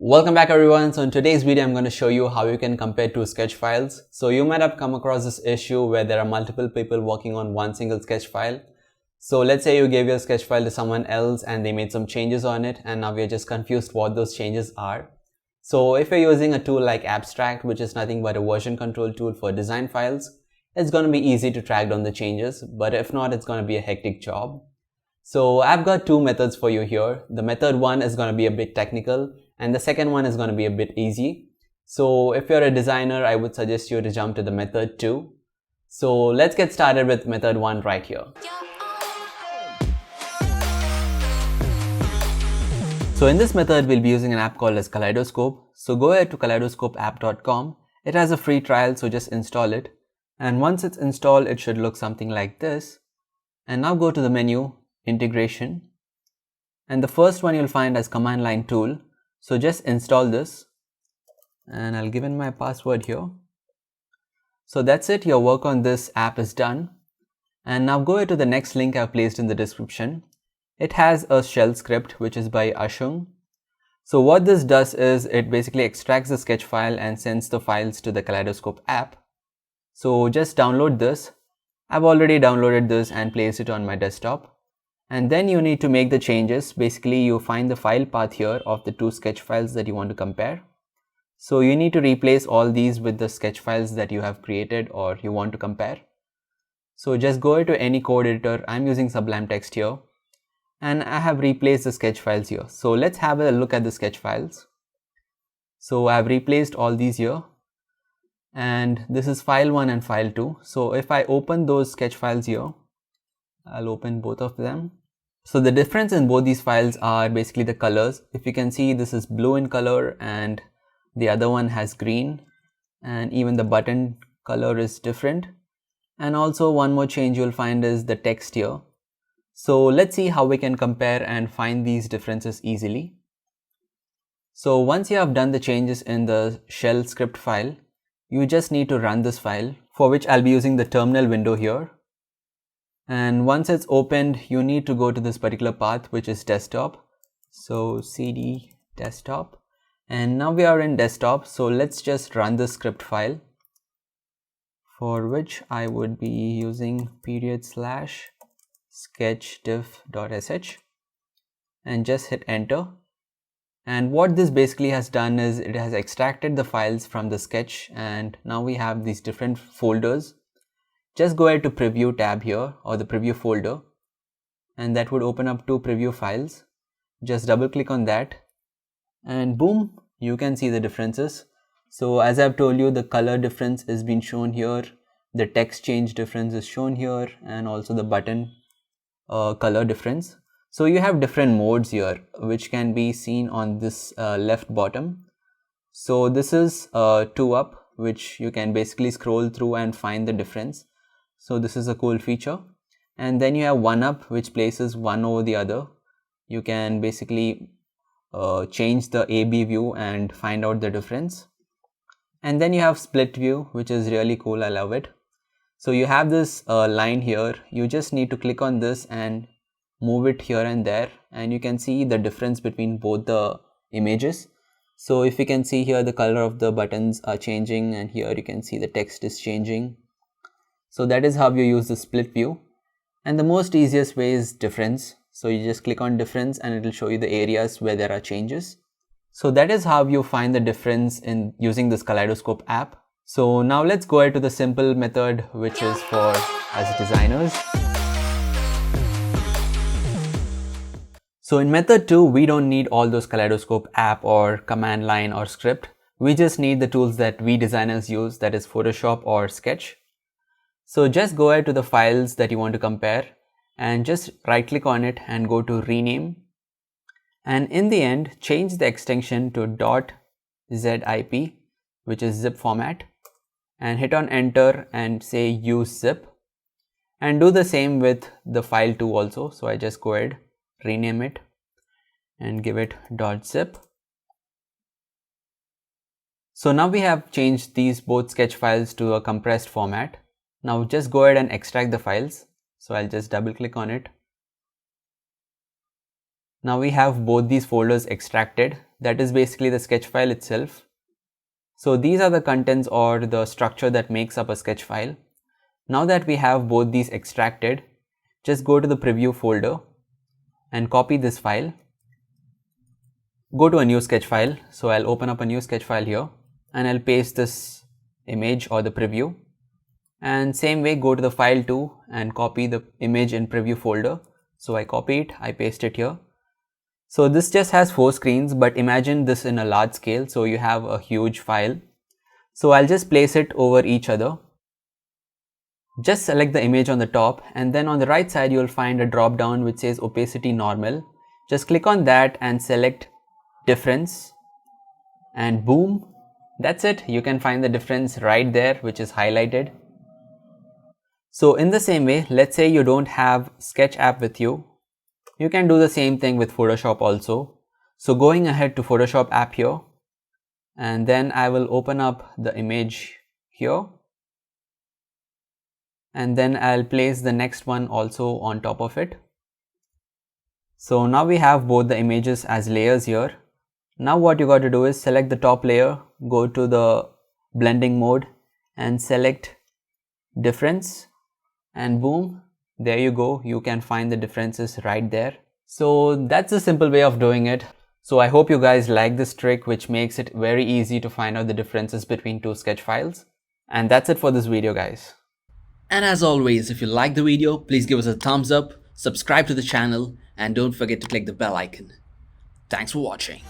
Welcome back everyone. So in today's video, I'm going to show you how you can compare two sketch files. So you might have come across this issue where there are multiple people working on one single sketch file. So let's say you gave your sketch file to someone else and they made some changes on it, and now we're just confused what those changes are. So if you're using a tool like Abstract, which is nothing but a version control tool for design files, it's going to be easy to track down the changes, but if not, it's going to be a hectic job. So I've got two methods for you here. The method one is going to be a bit technical, and the second one is going to be a bit easy. So if you're a designer, I would suggest you to jump to the method 2. So let's get started with method 1 right here. So in this method, we'll be using an app called as Kaleidoscope. So go ahead to kaleidoscopeapp.com. It has a free trial, so just install it. And once it's installed, it should look something like this. And now go to the menu, Integration. And the first one you'll find as Command Line Tool. So just install this, and I'll give in my password here. So that's it, your work on this app is done. And now go to the next link I've placed in the description. It has a shell script which is by Ashung. So what this does is it basically extracts the sketch file and sends the files to the Kaleidoscope app. So just download this. I've already downloaded this and placed it on my desktop. And then you need to make the changes. Basically, you find the file path here of the two sketch files that you want to compare. So you need to replace all these with the sketch files that you have created or you want to compare. So just go to any code editor. I'm using Sublime Text here. And I have replaced the sketch files here. So let's have a look at the sketch files. So I've replaced all these here. And this is file 1 and file 2. So if I open those sketch files here, I'll open both of them. So the difference in both these files are basically the colors. If you can see, this is blue in color and the other one has green, and even the button color is different. And also one more change you'll find is the text here. So let's see how we can compare and find these differences easily. So once you have done the changes in the shell script file, you just need to run this file, for which I'll be using the terminal window here. And once it's opened, you need to go to this particular path, which is desktop. So cd desktop, and now we are in desktop. So let's just run the script file, for which I would be using /sketchdiff.sh, and just hit enter. And what this basically has done is it has extracted the files from the sketch, and now we have these different folders. Just go ahead to preview tab here, or the preview folder, and that would open up two preview files. Just double click on that, and boom, you can see the differences. So as I've told you, the color difference is being shown here, the text change difference is shown here, and also the button color difference. So you have different modes here, which can be seen on this left bottom. So this is 2 up, which you can basically scroll through and find the difference. So this is a cool feature. And then you have 1 up, which places one over the other. You can basically change the A/B view and find out the difference. And then you have split view, which is really cool. I love it. So you have this line here. You just need to click on this and move it here and there, and you can see the difference between both the images. So if you can see here, the color of the buttons are changing, and here you can see the text is changing. So that is how you use the split view. And the most easiest way is difference. So you just click on difference and it will show you the areas where there are changes. So that is how you find the difference in using this Kaleidoscope app. So now let's go ahead to the simple method, which is for as designers. So in method 2, we don't need all those Kaleidoscope app or command line or script. We just need the tools that we designers use, that is Photoshop or Sketch. So just go ahead to the files that you want to compare and just right click on it and go to rename. And in the end, change the extension to .zip, which is zip format, and hit on enter and say use zip. And do the same with the file 2 also. So I just go ahead, rename it and give it .zip. So now we have changed these both sketch files to a compressed format. Now just go ahead and extract the files. So I'll just double click on it. Now we have both these folders extracted. that is basically the sketch file itself. So these are the contents or the structure that makes up a sketch file. Now that we have both these extracted, just go to the preview folder and copy this file. Go to a new sketch file. So I'll open up a new sketch file here and I'll paste this image or the preview. And same way, go to the file 2 and copy the image in preview folder. So I copy it, I paste it here. So this just has 4 screens, but imagine this in a large scale. So you have a huge file. So I'll just place it over each other. Just select the image on the top, and then on the right side you'll find a drop down which says opacity normal. Just click on that and select difference, and boom, that's it. You can find the difference right there, which is highlighted. So in the same way, let's say you don't have Sketch app with you. You can do the same thing with Photoshop also. So going ahead to Photoshop app here, and then I will open up the image here. And then I'll place the next one also on top of it. So now we have both the images as layers here. Now what you got to do is select the top layer, go to the blending mode and select difference, and boom, there you go. You can find the differences right there. So that's a simple way of doing it. So I hope you guys like this trick, which makes it very easy to find out the differences between 2 sketch files. And that's it for this video, guys. And as always, if you like the video, please give us a thumbs up, subscribe to the channel, and don't forget to click the bell icon. Thanks for watching.